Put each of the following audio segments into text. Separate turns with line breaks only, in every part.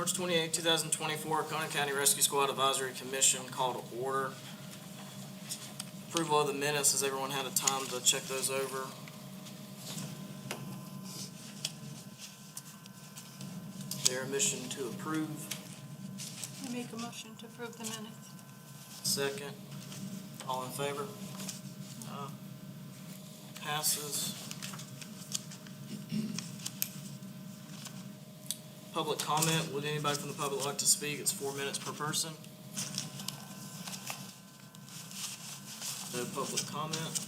March 28, 2024, Conan County Rescue Squad Advisory Commission call to order. Approval of the minutes. Has everyone had a time to check those over? Is there a motion to approve?
I make a motion to approve the minutes.
Second. All in favor? Passes. Public comment. Would anybody from the public like to speak? It's 4 minutes per person. No public comment.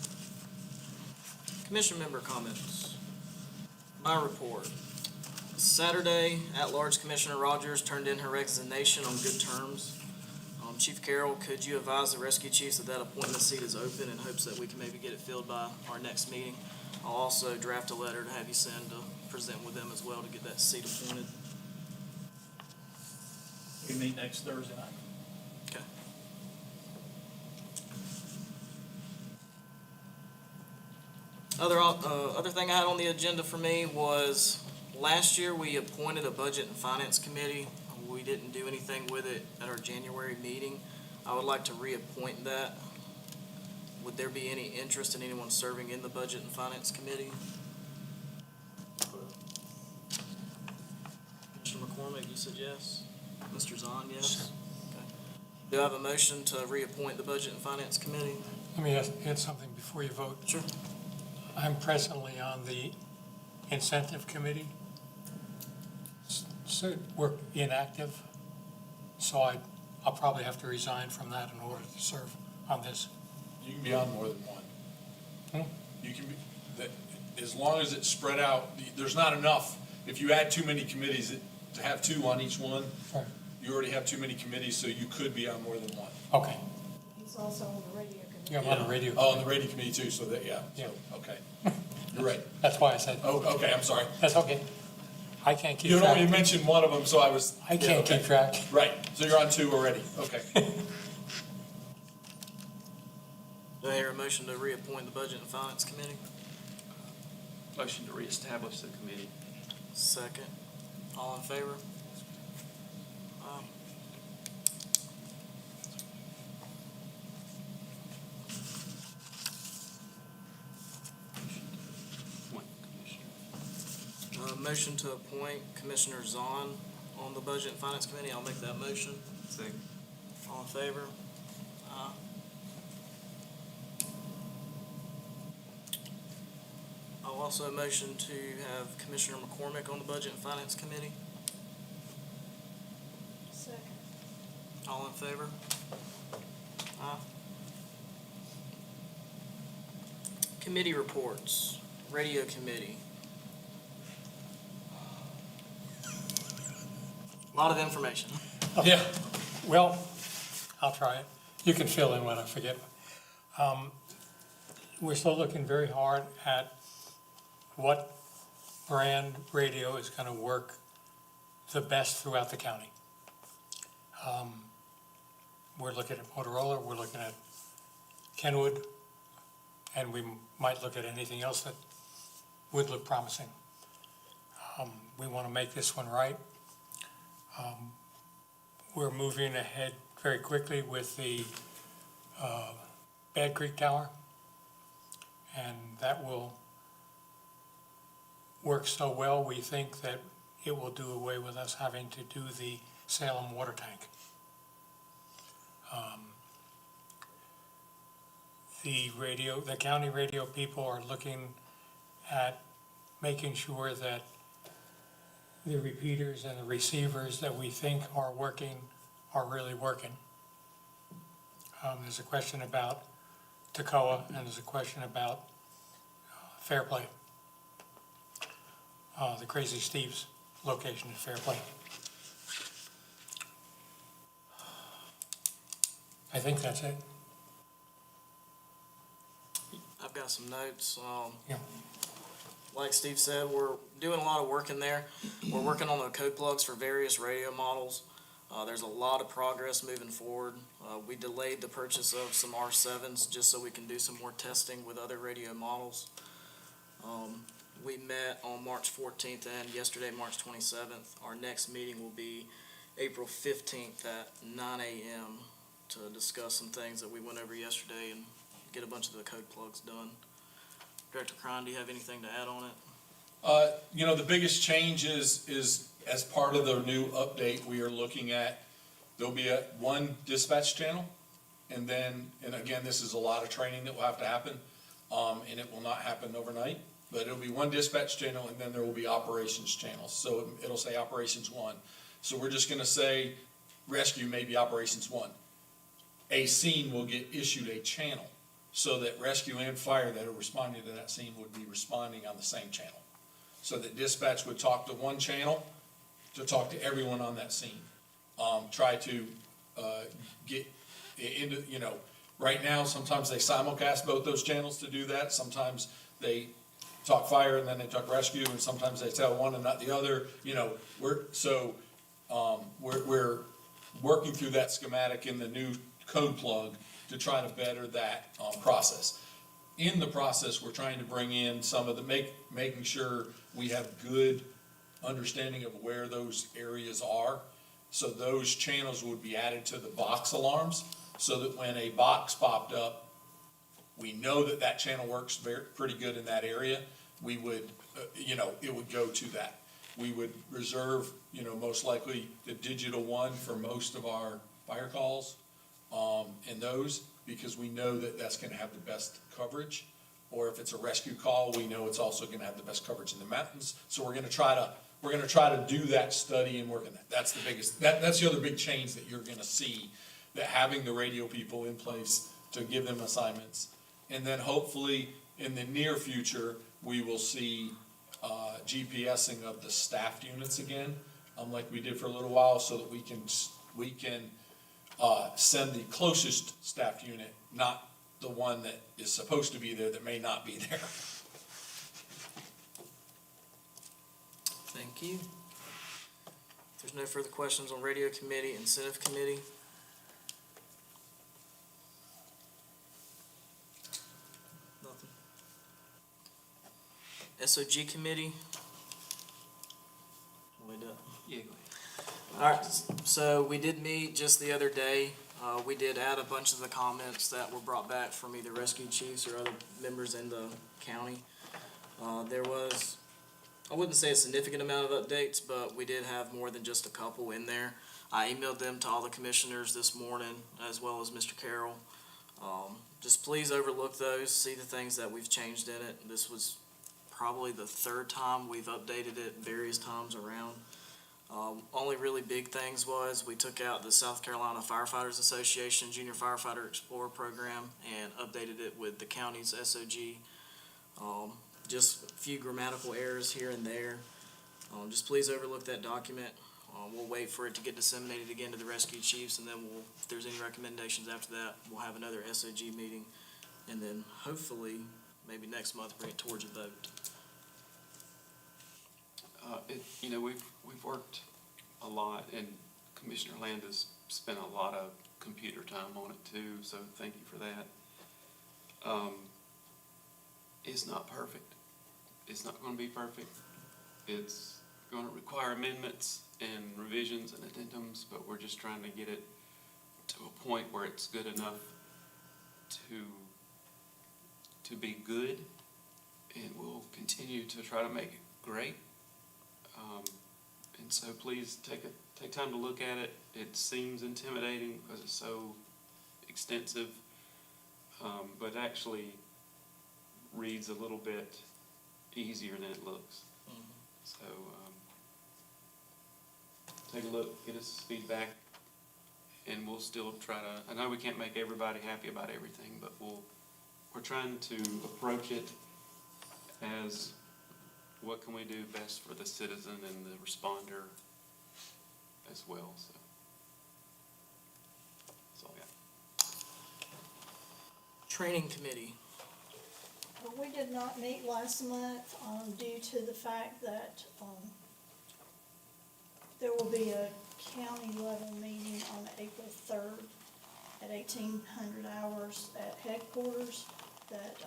Commission member comments. My report. Saturday, at-large Commissioner Rogers turned in her resignation on good terms. Chief Carroll, could you advise the rescue chiefs that that appointment seat is open in hopes that we can maybe get it filled by our next meeting? I'll also draft a letter to have you send to present with them as well to get that seat appointed.
We meet next Thursday night.
Okay. Other thing I had on the agenda for me was last year we appointed a budget and finance committee. We didn't do anything with it at our January meeting. I would like to reappoint that. Would there be any interest in anyone serving in the budget and finance committee? Mr. McCormick, you said yes? Mr. Zahn, yes? Okay. Do I have a motion to reappoint the budget and finance committee?
Let me add something before you vote.
Sure.
I'm presently on the incentive committee. So we're inactive, so I'll probably have to resign from that in order to serve on this.
You can be on more than one.
Hmm?
You can be, as long as it's spread out, there's not enough. If you add too many committees, to have two on each one,
Right.
you already have too many committees, so you could be on more than one.
Okay.
He's also on the radio committee.
Yeah, I'm on the radio.
Oh, on the radio committee too, so that, yeah.
Yeah.
So, okay. You're right.
That's why I said,
Oh, okay, I'm sorry.
that's okay. I can't keep
You
track.
only mentioned one of them, so I was.
I
yeah,
can't
okay.
keep track.
Right, so you're on two already, okay.
Do I hear a motion to reappoint the budget and finance committee?
Motion to reestablish the committee.
Second. All in favor? Motion to appoint Commissioner Zahn on the Budget and Finance Committee. I'll make that motion.
Second.
All in favor? I'll also motion to have Commissioner McCormick on the Budget and Finance Committee.
Second.
All in favor? Committee reports. Radio Committee. A lot of information.
Yeah.
Well, I'll try it. You can fill in when I forget. We're still looking very hard at what brand radio is going to work the best throughout the county. We're looking at Motorola, we're looking at Kenwood, and we might look at anything else that would look promising. We want to make this one right. We're moving ahead very quickly with the Bad Creek Tower, and that will work so well, we think that it will do away with us having to do the Salem water tank. The county radio people are looking at making sure that the repeaters and the receivers that we think are working are really working. There's a question about Toccoa, and there's a question about Fairplay. The Crazy Steve's location is Fairplay. I think that's it.
I've got some notes.
Yeah.
Like Steve said, we're doing a lot of work in there. We're working on the code plugs for various radio models. There's a lot of progress moving forward. We delayed the purchase of some R7s just so we can do some more testing with other radio models. We met on March 14th and yesterday, March 27th. Our next meeting will be April 15th at 9 a.m. to discuss some things that we went over yesterday and get a bunch of the code plugs done. Director Cron, do you have anything to add on it?
The biggest change is as part of the new update, we are looking at, there'll be one dispatch channel. And again, this is a lot of training that will have to happen, and it will not happen overnight. But it'll be one dispatch channel, and then there will be operations channels. So it'll say operations 1. So we're just gonna say rescue may be operations 1. A scene will get issued a channel, so that rescue and fire that are responding to that scene would be responding on the same channel. So that dispatch would talk to one channel to talk to everyone on that scene. Try to get into, right now, sometimes they simulcast both those channels to do that. Sometimes they talk fire and then they talk rescue, and sometimes they tell one and not the other. We're working through that schematic in the new code plug to try to better that process. In the process, we're trying to bring in some of the, making sure we have good understanding of where those areas are. So those channels would be added to the box alarms, so that when a box popped up, we know that that channel works pretty good in that area. We would, it would go to that. We would reserve, most likely the digital one for most of our fire calls, and those, because we know that that's gonna have the best coverage. Or if it's a rescue call, we know it's also gonna have the best coverage in the mountains. So we're gonna try to do that study and work on that. That's the biggest, that's the other big change that you're gonna see, that having the radio people in place to give them assignments. And then hopefully, in the near future, we will see GPSing of the staffed units again, like we did for a little while, so that we can send the closest staffed unit, not the one that is supposed to be there that may not be there.
Thank you. If there's no further questions on radio committee, incentive committee. Nothing. SOG committee. We done.
Yeah, go ahead.
All right, so we did meet just the other day. We did add a bunch of the comments that were brought back from either rescue chiefs or other members in the county. There was, I wouldn't say a significant amount of updates, but we did have more than just a couple in there. I emailed them to all the commissioners this morning, as well as Mr. Carroll. Just please overlook those, see the things that we've changed in it. This was probably the third time we've updated it various times around. Only really big things was we took out the South Carolina Firefighters Association Junior Firefighter Explorer program and updated it with the county's SOG. Just a few grammatical errors here and there. Just please overlook that document. We'll wait for it to get disseminated again to the rescue chiefs, and then if there's any recommendations after that, we'll have another SOG meeting. And then hopefully, maybe next month, bring it towards a vote.
We've worked a lot, and Commissioner Landis spent a lot of computer time on it too, so thank you for that. It's not perfect. It's not gonna be perfect. It's gonna require amendments and revisions and addendums, but we're just trying to get it to a point where it's good enough to be good, and we'll continue to try to make it great. And so please take time to look at it. It seems intimidating because it's so extensive, but actually reads a little bit easier than it looks. So take a look, get us feedback, and we'll still try to, I know we can't make everybody happy about everything, but we're trying to approach it as what can we do best for the citizen and the responder as well, so. That's all I got.
Training committee.
Well, we did not meet last month, due to the fact that, there will be a county level meeting on April 3rd at 1800 hours at headquarters that,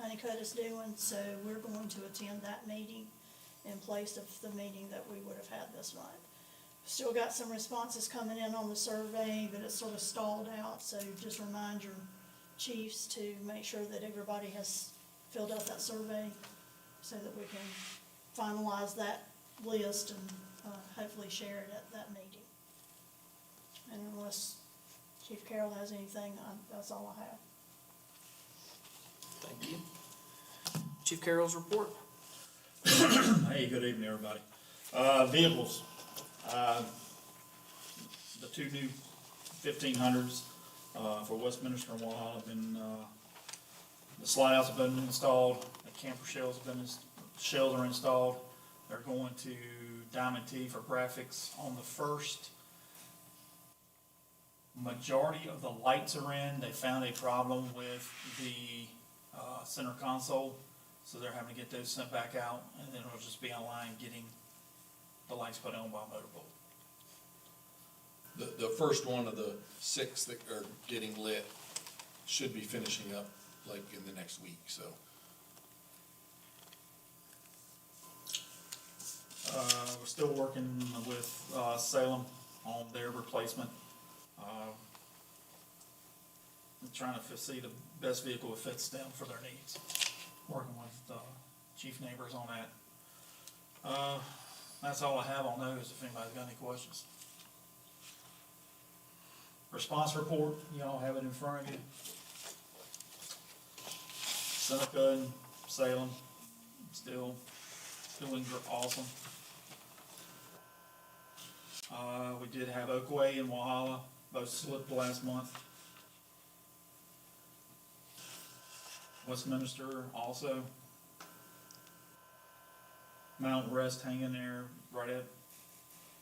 Honeycutt is doing, so we're going to attend that meeting in place of the meeting that we would have had this month. Still got some responses coming in on the survey, but it's sort of stalled out, so just remind your chiefs to make sure that everybody has filled out that survey so that we can finalize that list and, hopefully share it at that meeting. And unless Chief Carroll has anything, that's all I have.
Thank you. Chief Carroll's report.
Hey, good evening, everybody. Vehicles, the two new 1500s, for Westminster and Walhalla have been, the slide outs have been installed, the camper shells have been, shells are installed. They're going to Diamond T for graphics on the first. Majority of the lights are in. They found a problem with the, center console. So they're having to get those sent back out, and then it'll just be online getting the lights put on by Motorbolt.
The first one of the 6 that are getting lit should be finishing up like in the next week, so.
We're still working with, Salem on their replacement. I'm trying to see the best vehicle that fits them for their needs. Working with, Chief Neighbors on that. That's all I have on those, if anybody's got any questions. Response report, you all have it in front of you. Seneca and Salem, still doing awesome. We did have Oakway and Walhalla, both slipped last month. Westminster also. Mount Rest hanging there right at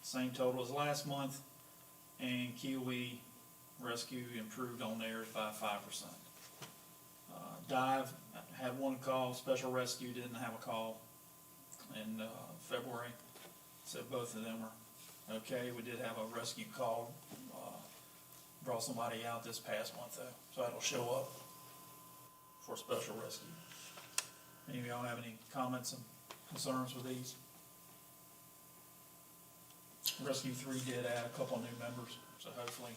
same total as last month. And Kiwi Rescue improved on theirs by 5%. Dive had one call, Special Rescue didn't have a call in February, so both of them are okay. We did have a rescue call, brought somebody out this past month though, so that'll show up for Special Rescue. Any of y'all have any comments and concerns with these? Rescue 3 did add a couple of new members, so hopefully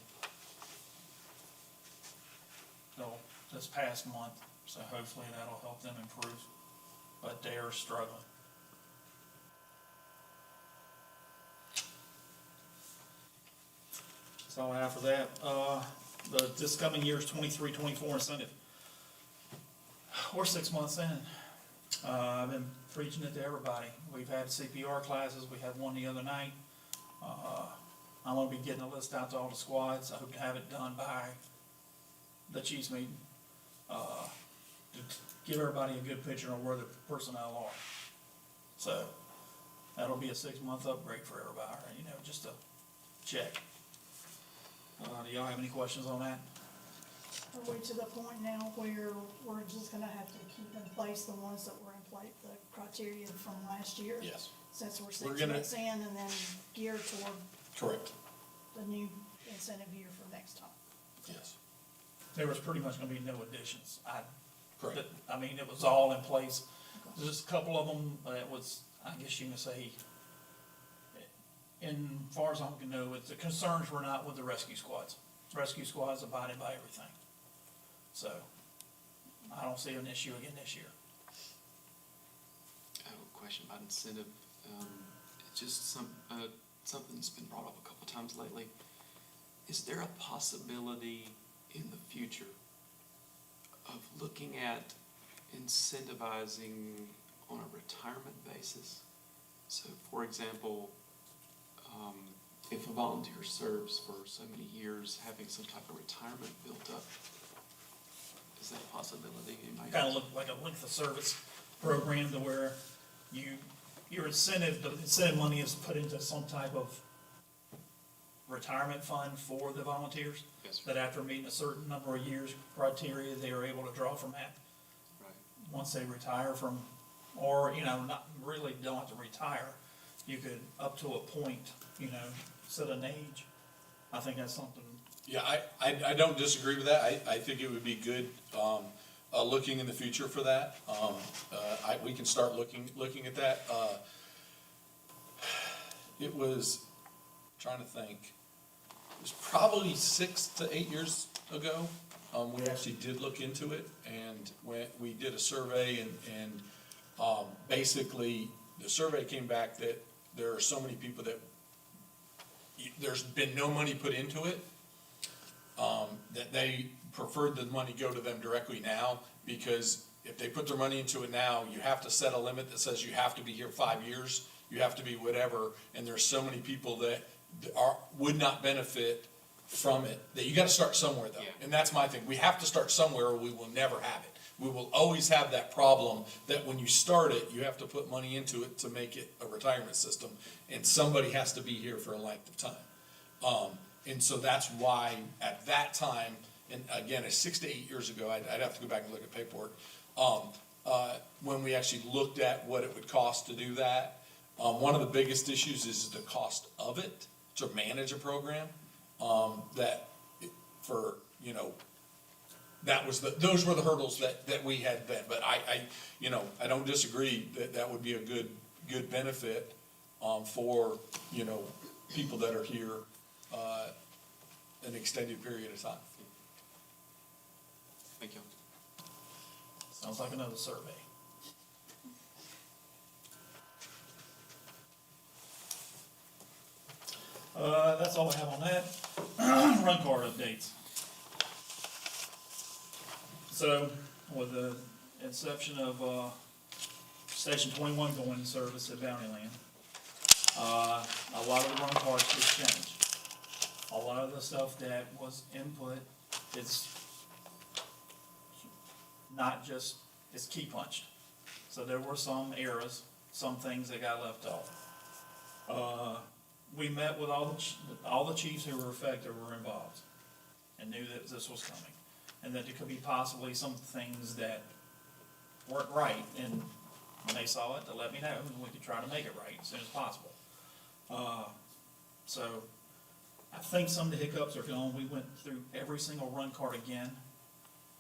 they'll, this past month, so hopefully that'll help them improve, but they are struggling. That's all I have for that. This coming year's 23-24 incentive. We're 6 months in. I've been preaching it to everybody. We've had CPR classes, we had one the other night. I'm gonna be getting a list out to all the squads. I hope to have it done by the chiefs meeting. To give everybody a good picture of where the personnel are. So, that'll be a 6-month upgrade for everybody, you know, just to check. Do y'all have any questions on that?
Are we to the point now where we're just gonna have to keep in place the ones that were in place, the criteria from last year?
Yes,
Since we're
We're
6
gonna-
months in, and then gear toward
correct,
the new incentive year for next time?
yes,
There was pretty much gonna be no additions.
correct.
I mean, it was all in place. There's just a couple of them, that was, I guess you can say, in far as I can know, the concerns were not with the rescue squads. Rescue squads abided by everything. So, I don't see an issue again this year.
I have a question about incentive. It's just something that's been brought up a couple times lately. Is there a possibility in the future of looking at incentivizing on a retirement basis? So, for example, if a volunteer serves for so many years, having some type of retirement built up, is that a possibility?
Kind of look like a length of service program to where your incentive, the incentive money is put into some type of retirement fund for the volunteers.
Yes, sir.
That after meeting a certain number of years criteria, they are able to draw from that.
Right.
Once they retire from, or, you know, not really don't have to retire, you could, up to a point, you know, set an age. I think that's something,
Yeah, I don't disagree with that. I think it would be good, looking in the future for that. We can start looking at that. It was trying to think, it was probably 6 to 8 years ago. We actually did look into it, and we did a survey, and basically, the survey came back that there are so many people that there's been no money put into it, that they preferred the money go to them directly now, because if they put their money into it now, you have to set a limit that says you have to be here 5 years, you have to be whatever, and there's so many people that would not benefit from it, that you gotta start somewhere though.
Yeah.
And that's my thing, we have to start somewhere or we will never have it. We will always have that problem that when you start it, you have to put money into it to make it a retirement system, and somebody has to be here for a length of time. And so that's why at that time, and again, it's 6 to 8 years ago, I'd have to go back and look at paperwork, when we actually looked at what it would cost to do that, one of the biggest issues is the cost of it, to manage a program, those were the hurdles that we had then, but I don't disagree that would be a good benefit, for, people that are here, an extended period of time.
Thank you.
Sounds like another survey. That's all I have on that. Run card updates. So, with the inception of, Station 21 going in service at Bounty Land, a lot of the run cards just changed. A lot of the stuff that was input is not just, it's key punched. So there were some errors, some things that got left off. We met with all the chiefs who were affected were involved and knew that this was coming. And that there could be possibly some things that weren't right, and when they saw it, they let me know, and we could try to make it right as soon as possible. So, I think some of the hiccups are gone. We went through every single run card again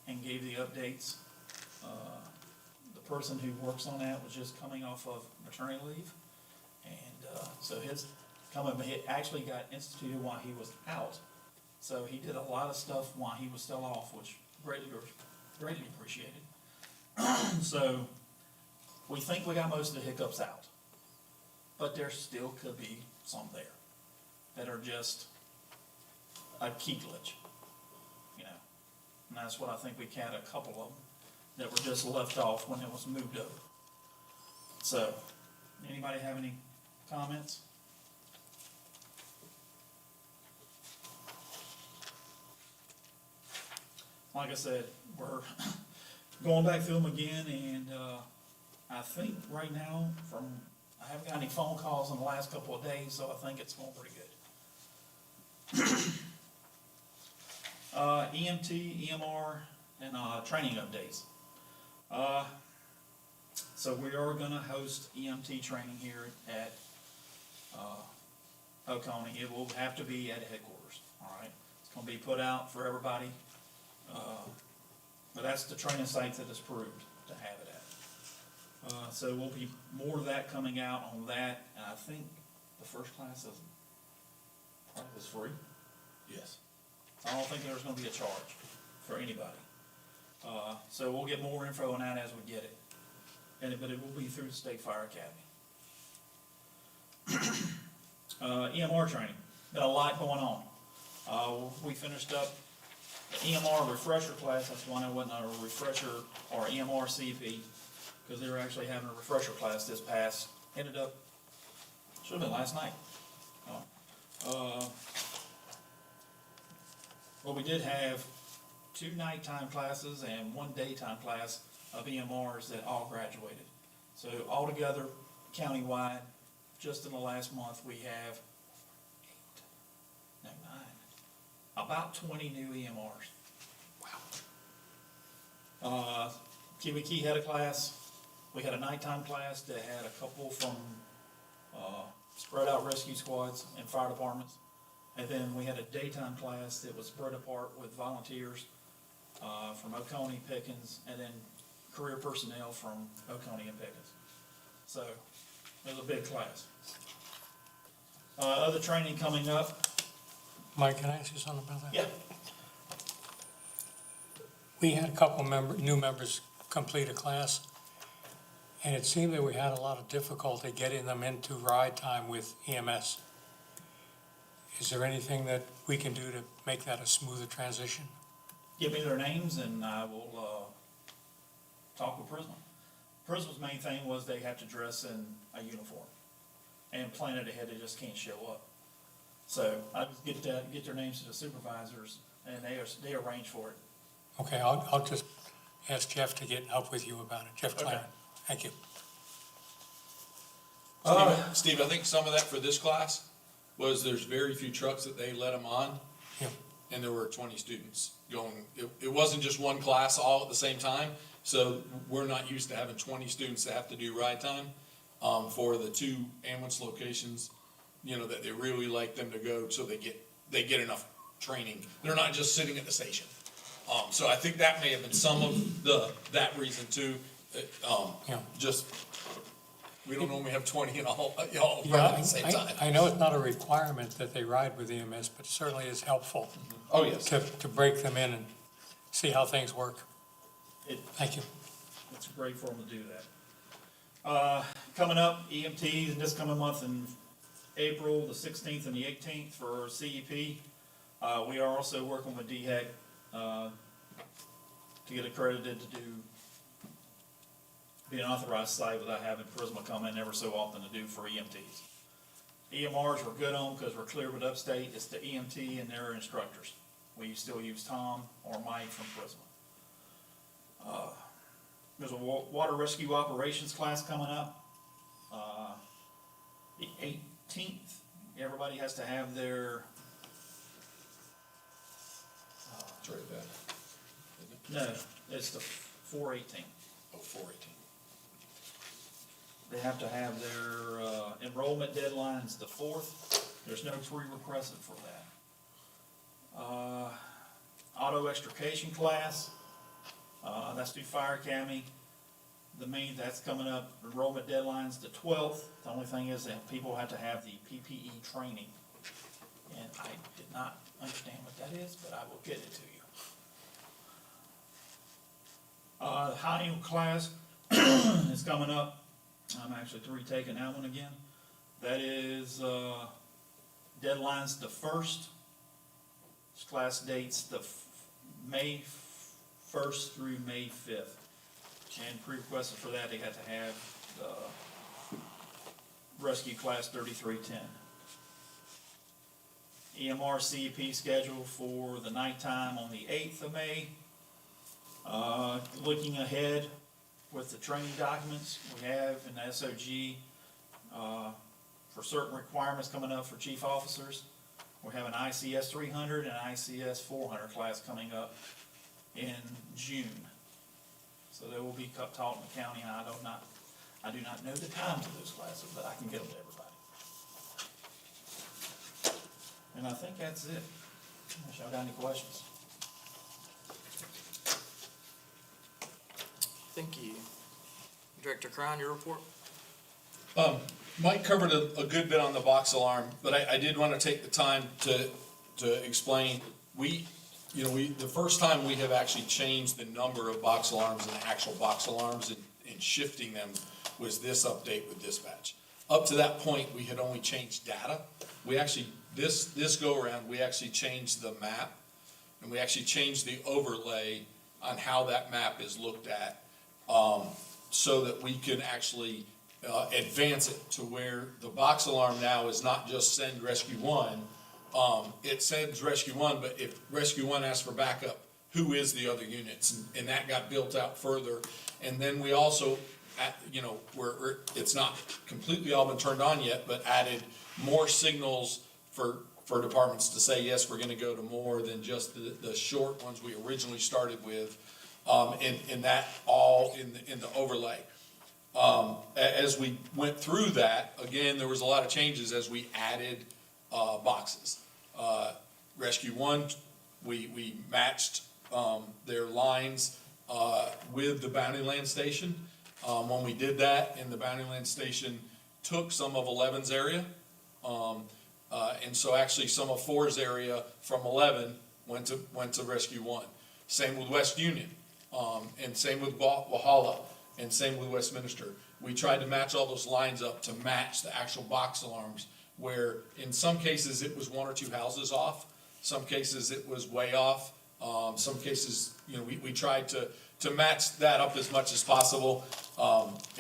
and gave the updates. The person who works on that was just coming off of maternity leave, and so he actually got instituted while he was out. So he did a lot of stuff while he was still off, which greatly appreciated. So we think we got most of the hiccups out, but there still could be some there that are just a key glitch, and that's what I think we had a couple of them that were just left off when it was moved over. So, anybody have any comments? Like I said, we're going back through them again, and I think right now, I haven't got any phone calls in the last couple of days, so I think it's going pretty good. EMT, EMR, and training updates. So we are gonna host EMT training here at Oconee. It will have to be at headquarters, all right? It's gonna be put out for everybody. But that's the training site that is approved to have it at. So we'll be more of that coming out on that, and I think the first class was free.
Yes.
I don't think there's gonna be a charge for anybody. So we'll get more info on that as we get it. But it will be through the State Fire Academy. EMR training, got a lot going on. We finished up the EMR refresher class. That's one that wasn't a refresher or EMR CP, because they were actually having a refresher class this past, ended up, should've been last night. Well, we did have 2 nighttime classes and 1 daytime class of EMRs that all graduated. So altogether, countywide, just in the last month, we have 9, about 20 new EMRs. Wow. Kiwi Key had a class. We had a nighttime class that had a couple from spread out rescue squads and fire departments. And then we had a daytime class that was spread apart with volunteers from Oconee, Pickens, and then career personnel from Oconee and Pickens. So it was a big class. Other training coming up,
Mike, can I ask you something about that?
yeah,
We had a couple new members complete a class, and it seemed that we had a lot of difficulty getting them into ride time with EMS. Is there anything that we can do to make that a smoother transition?
give me their names and I will, talk with Prisma. Prisma's main thing was they have to dress in a uniform and plan it ahead, they just can't show up. So I just get their names to the supervisors and they arrange for it.
Okay, I'll just ask Jeff to get up with you about it. Jeff
Okay.
Clarence, thank you.
Steve, I think some of that for this class was there's very few trucks that they let them on.
Yeah.
And there were 20 students going, it wasn't just one class all at the same time. So we're not used to having 20 students that have to do ride time, for the 2 ambulance locations, you know, that they really like them to go so they get enough training. They're not just sitting at the station. So I think that may have been some of that reason too.
Yeah.
Just, we don't normally have 20 in all running
Yeah,
at the same time.
I know it's not a requirement that they ride with EMS, but it certainly is helpful
Oh, yes.
to break them in and see how things work. Thank you.
It's great for them to do that. Coming up, EMTs this coming month in April, the 16th and the 18th for CEP. We are also working with DHEC, to get accredited to be an authorized site without having Prisma come in ever so often to do for EMTs. EMRs we're good on because we're clear with Upstate. It's the EMT and their instructors. We still use Tom or Mike from Prisma. There's a water rescue operations class coming up, the 18th. Everybody has to have their,
It's right there.
no, it's the 418.
Oh, 418.
They have to have their, enrollment deadlines the 4th. There's no prerequisite for that. Auto extrication class, that's through Fire Academy. That's coming up, enrollment deadline's the 12th. The only thing is that people have to have the PPE training. And I did not understand what that is, but I will get it to you. The high end class is coming up. I'm actually retaking that one again. That is, deadline's the 1st. This class dates the May 1st through May 5th. And prerequisite for that, they have to have the rescue class 3310. EMR CEP scheduled for the nighttime on the 8th of May. Looking ahead with the training documents we have in the SOG, for certain requirements coming up for chief officers. We have an ICS 300 and ICS 400 class coming up in June. So they will be taught in the county, and I do not know the times of those classes, but I can get them to everybody. And I think that's it. Unless y'all got any questions.
Thank you. Director Crown, your report?
Mike covered a good bit on the box alarm, but I did want to take the time to explain. The first time we have actually changed the number of box alarms and actual box alarms and shifting them was this update with dispatch. Up to that point, we had only changed data. We actually, this go around, we actually changed the map, and we actually changed the overlay on how that map is looked at, so that we can actually advance it to where the box alarm now is not just send rescue one. It sends rescue one, but if rescue one asks for backup, who is the other units? And that got built out further. And then we also, it's not completely all been turned on yet, but added more signals for departments to say, yes, we're gonna go to more than just the short ones we originally started with. And that all in the overlay. As we went through that, again, there was a lot of changes as we added boxes. Rescue one, we matched their lines with the Bounty Land Station. When we did that, and the Bounty Land Station took some of 11's area, And so actually some of 4's area from 11 went to Rescue 1. Same with West Union, and same with Walhalla, and same with Westminster. We tried to match all those lines up to match the actual box alarms, where in some cases it was 1 or 2 houses off, some cases it was way off, some cases, you know, we tried to match that up as much as possible.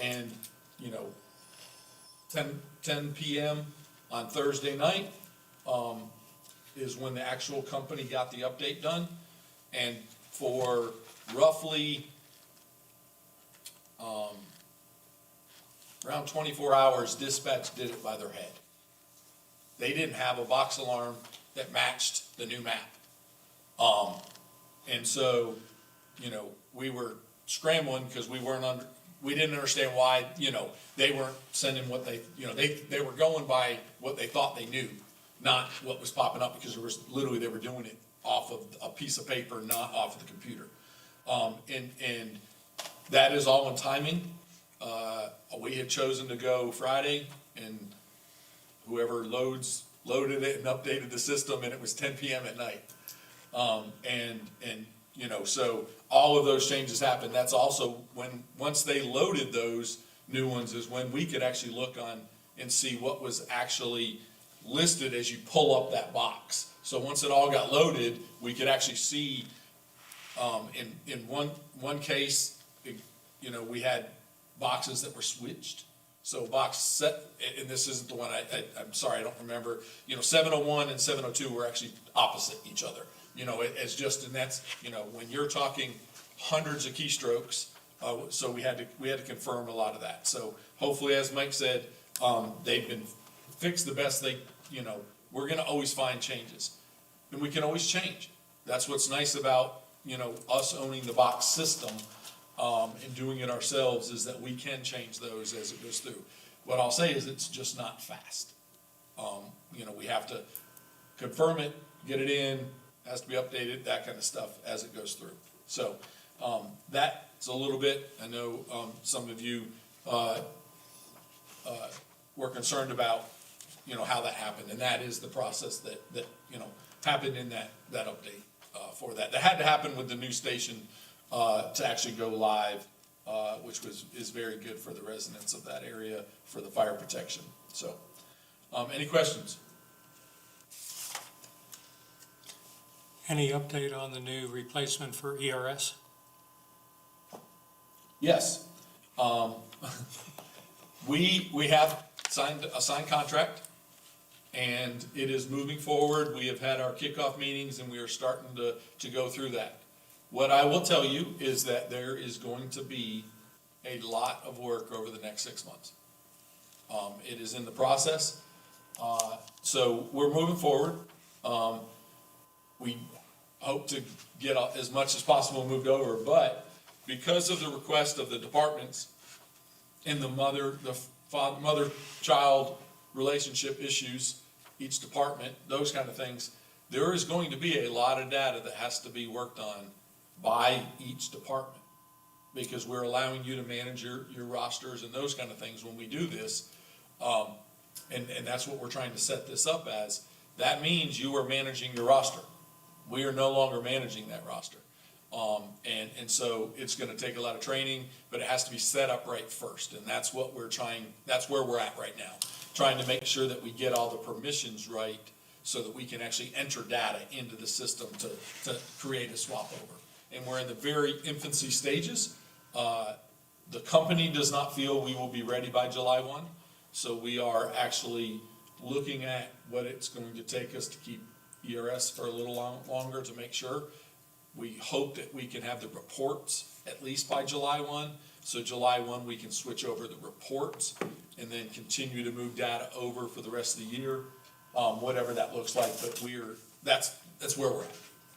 And, you know, 10 PM on Thursday night, is when the actual company got the update done. And for roughly, around 24 hours, dispatch did it by their head. They didn't have a box alarm that matched the new map. And so, you know, we were scrambling because we didn't understand why, you know, they weren't sending what they, you know, they were going by what they thought they knew, not what was popping up, because they were doing it off of a piece of paper, not off of the computer. And that is all in timing. We had chosen to go Friday, and whoever loaded it and updated the system, and it was 10 PM at night. And, you know, so all of those changes happened. That's also once they loaded those new ones is when we could actually look on and see what was actually listed as you pull up that box. So once it all got loaded, we could actually see, in one case, you know, we had boxes that were switched. So box set, and this isn't the one, I'm sorry, I don't remember, you know, 701 and 702 were actually opposite each other. You know, it's just, and that's, you know, when you're talking hundreds of keystrokes, so we had to confirm a lot of that. So hopefully, as Mike said, they've been fixed the best they, you know, we're gonna always find changes. And we can always change. That's what's nice about, you know, us owning the box system, and doing it ourselves, is that we can change those as it goes through. What I'll say is it's just not fast. You know, we have to confirm it, get it in, has to be updated, that kind of stuff as it goes through. So, that's a little bit, I know, some of you, were concerned about, you know, how that happened, and that is the process that, you know, happened in that update, for that. That had to happen with the new station, to actually go live, which is very good for the residents of that area for the fire protection. So, any questions?
Any update on the new replacement for ERS?
Yes. We have signed a signed contract, and it is moving forward. We have had our kickoff meetings, and we are starting to go through that. What I will tell you is that there is going to be a lot of work over the next 6 months. It is in the process, so we're moving forward. We hope to get as much as possible moved over, but because of the request of the departments and the mother-child relationship issues, each department, those kind of things, there is going to be a lot of data that has to be worked on by each department, because we're allowing you to manage your rosters and those kind of things when we do this. And that's what we're trying to set this up as. That means you are managing your roster. We are no longer managing that roster. And so it's gonna take a lot of training, but it has to be set up right first. And that's what that's where we're at right now. Trying to make sure that we get all the permissions right so that we can actually enter data into the system to create a swap over. And we're in the very infancy stages. The company does not feel we will be ready by July 1. So we are actually looking at what it's going to take us to keep ERS for a little longer to make sure. We hope that we can have the reports at least by July 1. So July 1, we can switch over the reports and then continue to move data over for the rest of the year, whatever that looks like. But that's where we're at.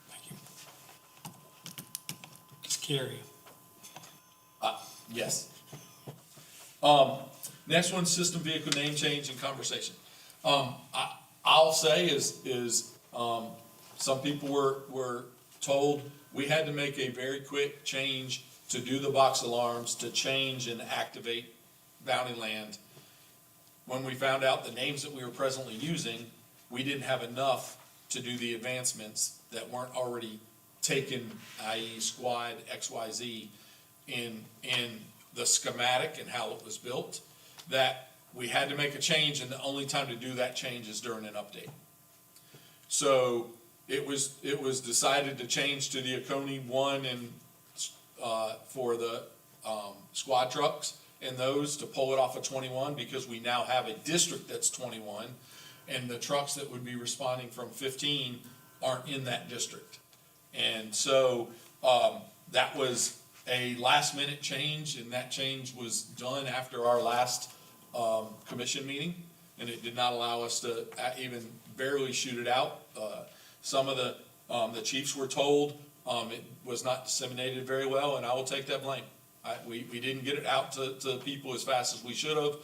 Thank you. It's scary.
Yes. Next one, system vehicle name change and conversation. I'll say is some people were told we had to make a very quick change to do the box alarms, to change and activate Bounty Land. When we found out the names that we were presently using we didn't have enough to do the advancements that weren't already taken, i.e. squad XYZ, in the schematic and how it was built, that we had to make a change, and the only time to do that change is during an update. So it was decided to change to the Oconee 1 and, for the, squad trucks and those to pull it off of 21, because we now have a district that's 21, and the trucks that would be responding from 15 aren't in that district. And so, that was a last minute change, and that change was done after our last, commission meeting, and it did not allow us to even barely shoot it out. Some of the chiefs were told, it was not disseminated very well, and I will take that blame. We didn't get it out to people as fast as we should have.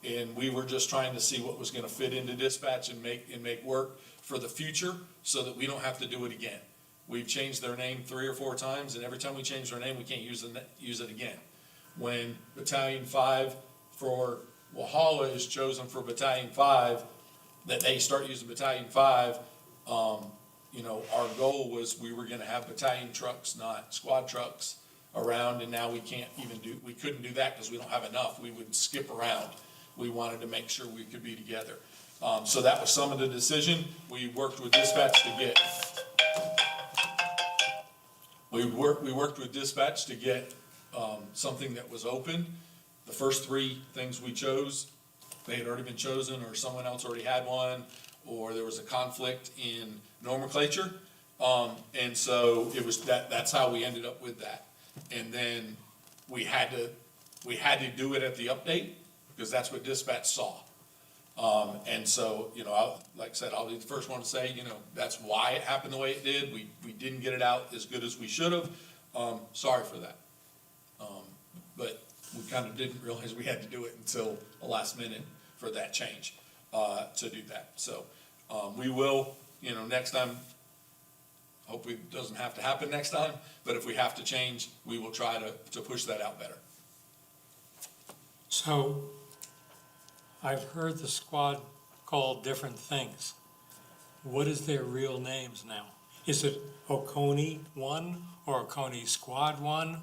And we were just trying to see what was gonna fit into dispatch and make work for the future, so that we don't have to do it again. We've changed their name 3 or 4 times, and every time we change their name, we can't use it again. When Battalion 5 for Walhalla is chosen for Battalion 5, that they start using Battalion 5, you know, our goal was we were gonna have battalion trucks, not squad trucks around, and now we couldn't do that because we don't have enough. We would skip around. We wanted to make sure we could be together. So that was some of the decision. We worked with dispatch to get, something that was open. The first 3 things we chose, they had already been chosen, or someone else already had one, or there was a conflict in nomenclature. And so it was that's how we ended up with that. And then we had to do it at the update, because that's what dispatch saw. And so, you know, like I said, I'll be the first one to say, you know, that's why it happened the way it did. We didn't get it out as good as we should have. Sorry for that. But we kind of didn't realize we had to do it until the last minute for that change, to do that. So, we will, you know, next time, hopefully it doesn't have to happen next time, but if we have to change, we will try to push that out better.
So I've heard the squad called different things. What is their real names now? Is it Oconee 1 or Oconee Squad 1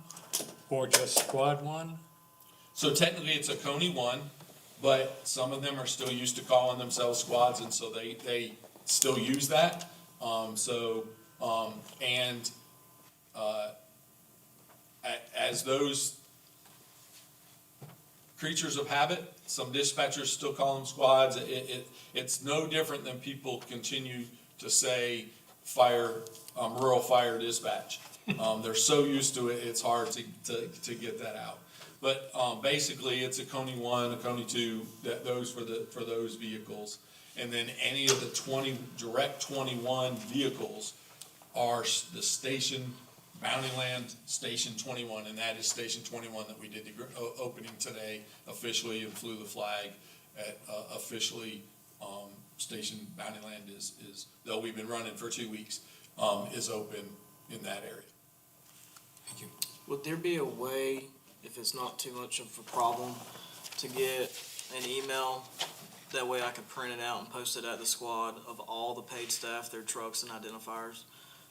or just Squad 1?
So technically it's Oconee 1, but some of them are still used to calling themselves squads, and so they still use that. As those creatures of habit, some dispatchers still call them squads. It's no different than people continue to say rural fire dispatch. They're so used to it, it's hard to get that out. But, basically, it's Oconee 1, Oconee 2, those for those vehicles. And then any of the direct 21 vehicles are the station, Bountyland Station 21, and that is Station 21 that we did the opening today officially and flew the flag at, officially, Station Bountyland is, though we've been running for 2 weeks, is open in that area.
Thank you.
Would there be a way, if it's not too much of a problem, to get an email? That way I could print it out and post it at the squad of all the paid staff, their trucks and identifiers.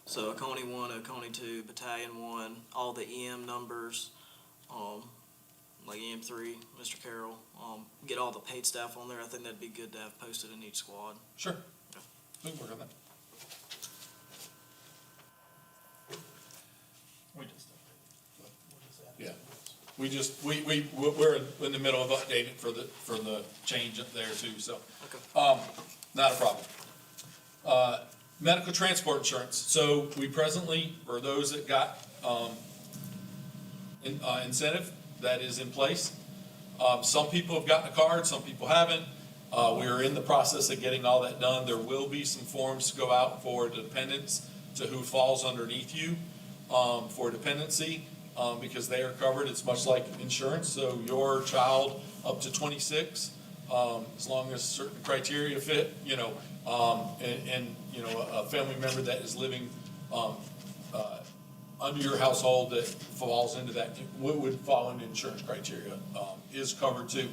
So Oconee 1, Oconee 2, Battalion 1, all the EM numbers, like EM3, Mr. Carroll, get all the paid staff on there. I think that'd be good to have posted in each squad.
Sure. We can work on that.
We just
Yeah. We're in the middle of updating for the change up there too, so.
Okay.
Not a problem. Medical transport insurance. So we presently, for those that got, incentive, that is in place. Some people have gotten a card, some people haven't. We are in the process of getting all that done. There will be some forms to go out for dependents to who falls underneath you, for dependency. Because they are covered, it's much like insurance, so your child up to 26, as long as certain criteria fit, you know, and you know, a family member that is living, under your household that falls into that, would fall into insurance criteria, is covered too.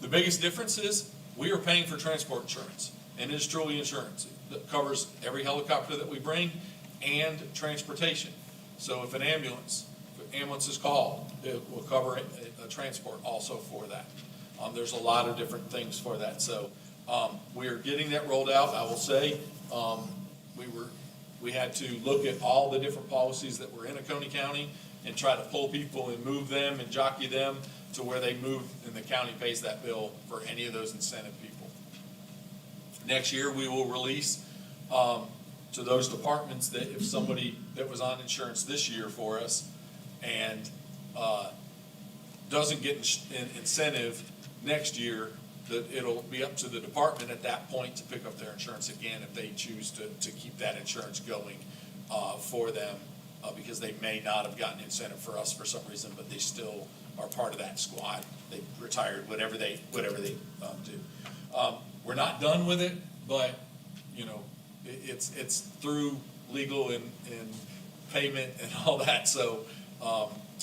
The biggest difference is, we are paying for transport insurance, and it's truly insurance. That covers every helicopter that we bring and transportation. So if an ambulance is called, it will cover a transport also for that. There's a lot of different things for that. So, we are getting that rolled out. I will say, we had to look at all the different policies that were in Oconee County and try to pull people and move them and jockey them to where they move and the county pays that bill for any of those incentive people. Next year, we will release, to those departments that if somebody that was on insurance this year for us and, doesn't get incentive next year, that it'll be up to the department at that point to pick up their insurance again if they choose to keep that insurance going, for them, because they may not have gotten incentive for us for some reason, but they still are part of that squad. They retired, whatever they do. We're not done with it, but, you know, it's through legal and payment and all that, so,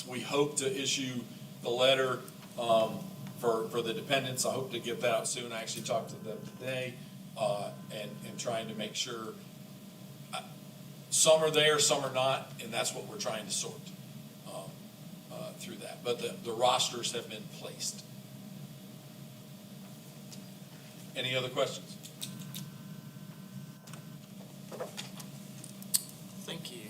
we hope to issue the letter, for the dependents. I hope to get that out soon. I actually talked to them today, and trying to make sure, some are there, some are not, and that's what we're trying to sort, through that. But the rosters have been placed. Any other questions?
Thank you.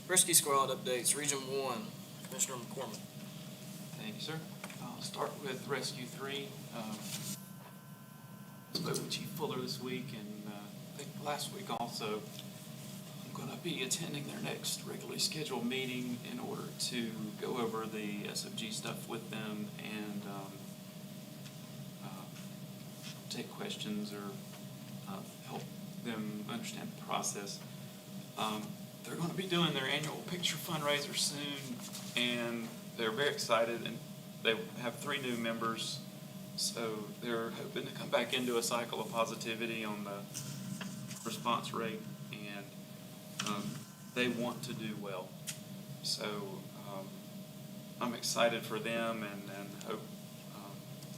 Rescue Squad updates, Region 1, Commissioner McCormick.
Thank you, sir. I'll start with Rescue 3. Spoke with Chief Fuller this week, and I think last week also. I'm going to be attending their next regularly scheduled meeting in order to go over the SFG stuff with them and take questions or help them understand the process. They're going to be doing their annual picture fundraiser soon, and they're very excited, and they have 3 new members, so they're hoping to come back into a cycle of positivity on the response rate, and they want to do well. So I'm excited for them and hope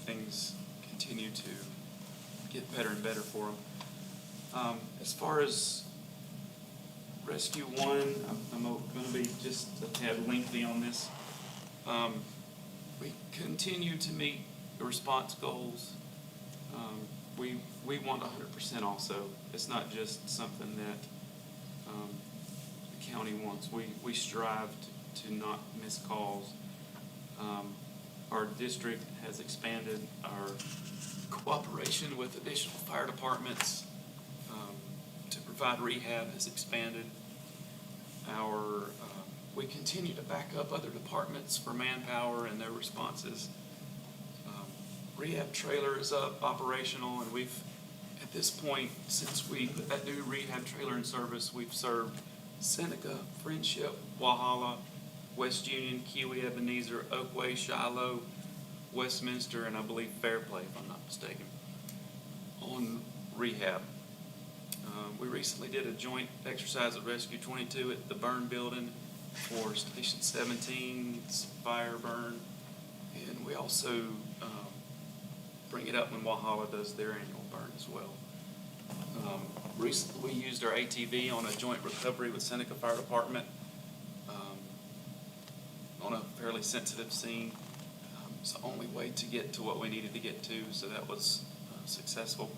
things continue to get better and better for them. As far as Rescue 1, I'm going to be just a tad lengthy on this. We continue to meet the response goals. We want 100% also. It's not just something that the county wants. We strive to not miss calls. Our district has expanded. Our cooperation with additional fire departments to provide rehab has expanded. We continue to back up other departments for manpower and their responses. Rehab trailer is up, operational, and we've, at this point, since we put that new rehab trailer in service, we've served Seneca, Friendship, Walhalla, West Union, Kiwi, Ebenezer, Oakway, Shiloh, Westminster, and I believe Fairplay, if I'm not mistaken, on rehab. We recently did a joint exercise at Rescue 22 at the burn building for Station 17's fire burn, and we also bring it up when Walhalla does their annual burn as well. Recently, we used our ATV on a joint recovery with Seneca Fire Department on a fairly sensitive scene. It's the only way to get to what we needed to get to, so that was successful.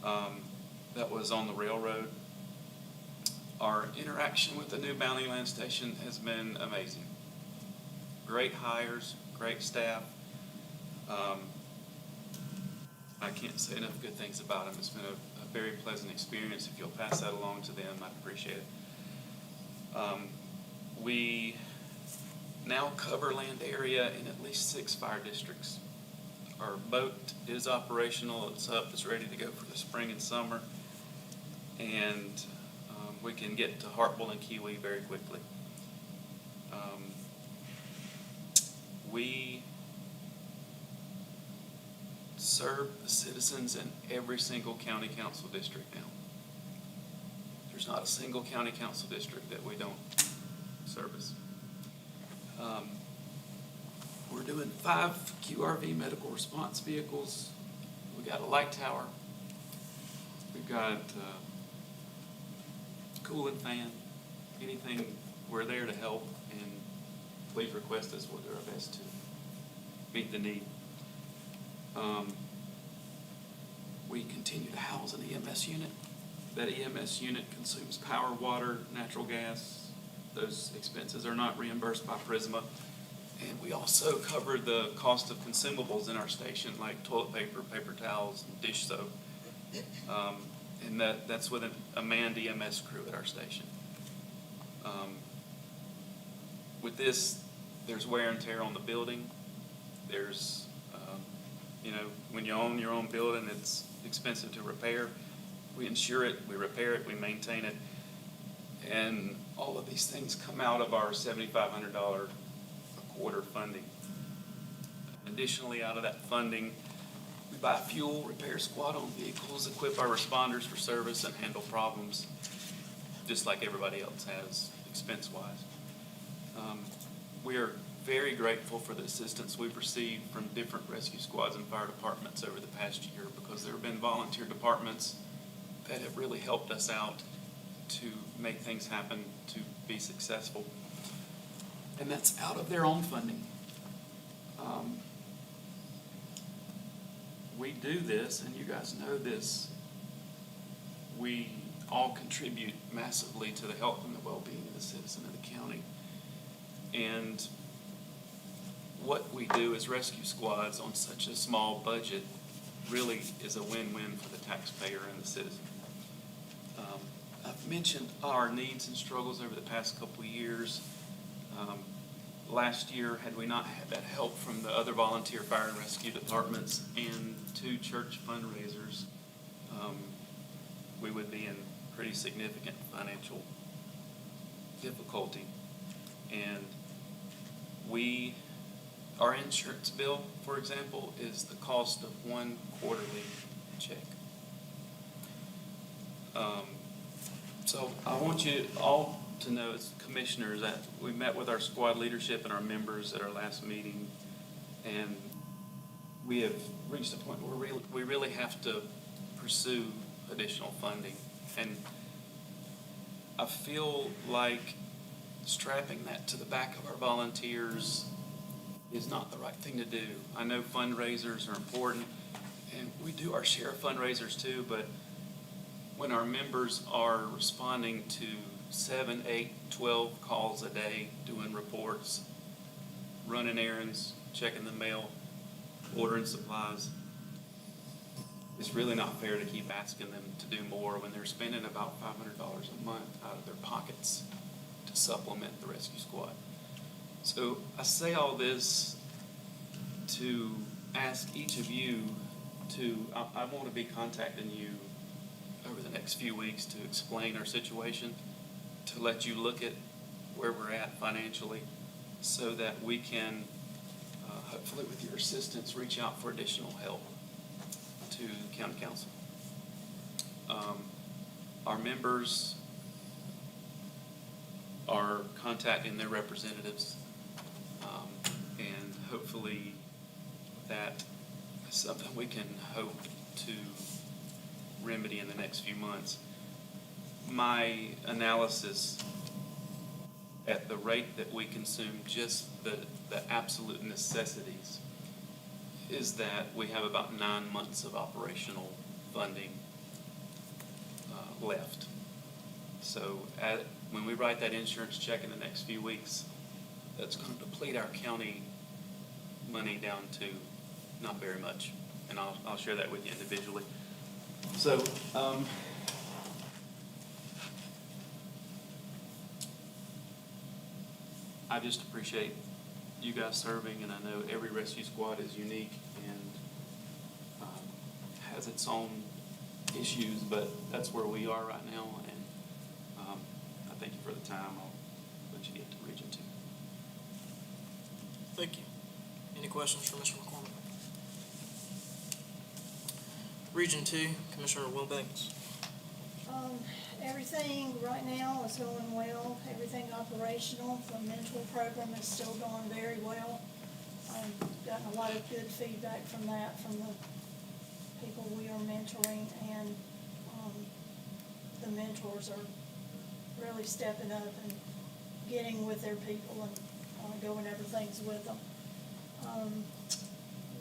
That was on the railroad. Our interaction with the new Bounty Land Station has been amazing. Great hires, great staff. I can't say enough good things about them. It's been a very pleasant experience. If you'll pass that along to them, I'd appreciate it. We now cover land area in at least 6 fire districts. Our boat is operational. It's up. It's ready to go for the spring and summer. And we can get to Hartwell and Kiwi very quickly. We serve the citizens in every single county council district now. There's not a single county council district that we don't service. We're doing 5 QRV medical response vehicles. We got a light tower, We've got cooling fan, anything, we're there to help, and please request us, we'll do our best to meet the need. We continue to house an EMS unit. That EMS unit consumes power, water, natural gas. Those expenses are not reimbursed by Prisma. And we also cover the cost of consumables in our station, like toilet paper, paper towels, and dish soap. And that's with a manned EMS crew at our station. With this, there's wear and tear on the building. There's, when you own your own building, it's expensive to repair. We insure it, we repair it, we maintain it. And all of these things come out of our $7,500 a quarter funding. Additionally, out of that funding, we buy fuel, repair squad-owned vehicles, equip our responders for service, and handle problems just like everybody else has, expense-wise. We are very grateful for the assistance we've received from different rescue squads and fire departments over the past year, because there have been volunteer departments that have really helped us out to make things happen, to be successful. And that's out of their own funding. We do this, and you guys know this, we all contribute massively to the health and the well-being of the citizen of the county. And what we do as rescue squads on such a small budget really is a win-win for the taxpayer and the citizen. I've mentioned our needs and struggles over the past couple of years. Last year, had we not had that help from the other volunteer fire and rescue departments and 2 church fundraisers, we would be in pretty significant financial difficulty. And our insurance bill, for example, is the cost of 1 quarterly check. So I want you all to know, as commissioners, that we met with our squad leadership and our members at our last meeting, and we have reached a point where we really have to pursue additional funding. And I feel like strapping that to the back of our volunteers is not the right thing to do. I know fundraisers are important, and we do our share of fundraisers too, but when our members are responding to 7, 8, 12 calls a day, doing reports, running errands, checking the mail, ordering supplies, it's really not fair to keep asking them to do more when they're spending about $500 a month out of their pockets to supplement the rescue squad. So I say all this to ask each of you I want to be contacting you over the next few weeks to explain our situation, to let you look at where we're at financially, so that we can, hopefully with your assistance, reach out for additional help to county council. Our members are contacting their representatives, and hopefully that is something we can hope to remedy in the next few months. My analysis at the rate that we consume just the absolute necessities is that we have about 9 months of operational funding left. So when we write that insurance check in the next few weeks, that's going to deplete our county money down to not very much. And I'll share that with you individually. So, I just appreciate you guys serving, and I know every rescue squad is unique and has its own issues, but that's where we are right now, and I thank you for the time. I'll let you get to Region 2.
Thank you. Any questions for Mr. McCormick? Region 2, Commissioner Will Banks.
Everything right now is going well, everything operational. The mentor program is still going very well. I've gotten a lot of good feedback from that, from the people we are mentoring, and the mentors are really stepping up and getting with their people and going over things with them.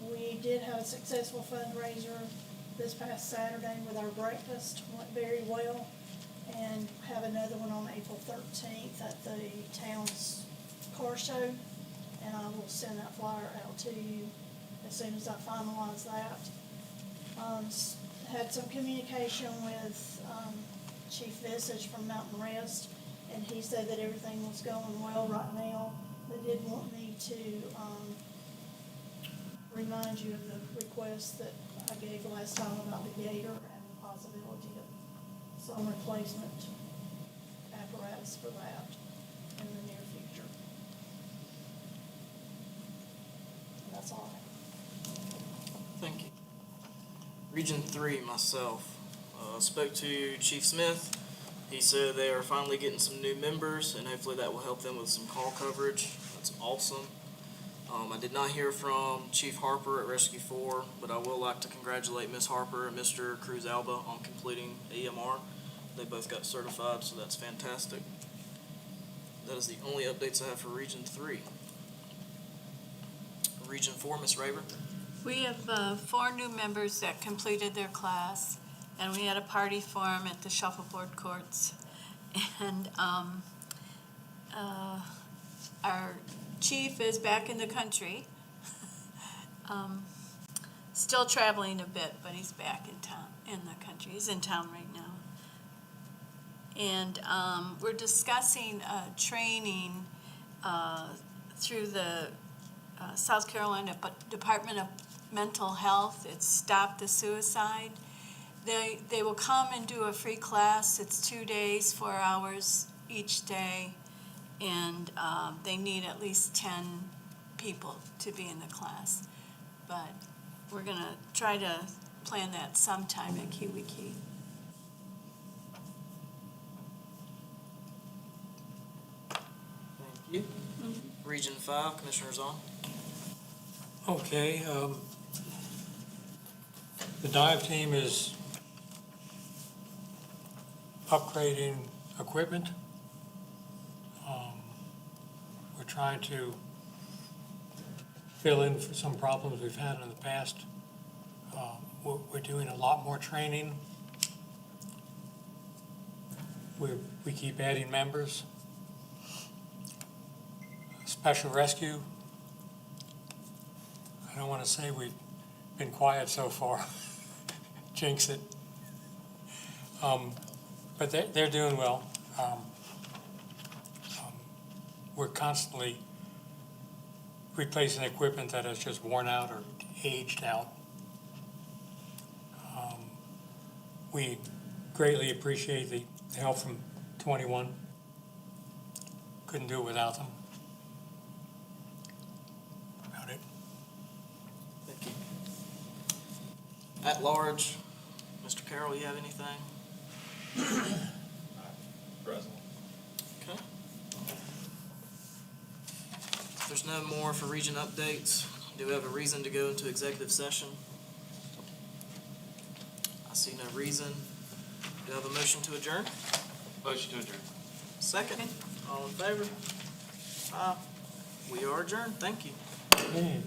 We did have a successful fundraiser this past Saturday with our breakfast, went very well, and have another one on April 13th at the town's car show, and I will send that flyer out to you as soon as I finalize that. Had some communication with Chief Visage from Mountain Rest, and he said that everything was going well right now. They did want me to remind you of the request that I gave last time about the gator and the possibility of some replacement apparatus for that in the near future. And that's all I have.
Thank you. Region 3, myself, spoke to Chief Smith. He said they are finally getting some new members, and hopefully that will help them with some call coverage. That's awesome. I did not hear from Chief Harper at Rescue 4, but I will like to congratulate Ms. Harper and Mr. Cruz Alba on completing EMR. They both got certified, so that's fantastic. That is the only updates I have for Region 3. Region 4, Ms. Raver.
We have 4 new members that completed their class, and we had a party for them at the shuffleboard courts. And our chief is back in the country, still traveling a bit, but he's back in town, in the country. He's in town right now. And we're discussing training through the South Carolina Department of Mental Health. It's Stop the Suicide. They will come and do a free class. It's 2 days, 4 hours each day, and they need at least 10 people to be in the class. But we're gonna try to plan that sometime at Kiwi Key.
Thank you. Region 5, Commissioner Zahn.
Okay, the dive team is upgrading equipment. We're trying to fill in for some problems we've had in the past. We're doing a lot more training. We keep adding members. Special rescue. I don't want to say we've been quiet so far, jinx it. But they're doing well. We're constantly replacing equipment that has just worn out or aged out. We greatly appreciate the help from 21. Couldn't do it without them. About it.
Thank you. At large, Mr. Carroll, you have anything?
President.
Okay. If there's no more for region updates, do we have a reason to go into executive session? I see no reason. Do I have a motion to adjourn?
Motion to adjourn.
Second. All in favor? We are adjourned. Thank you.
Okay.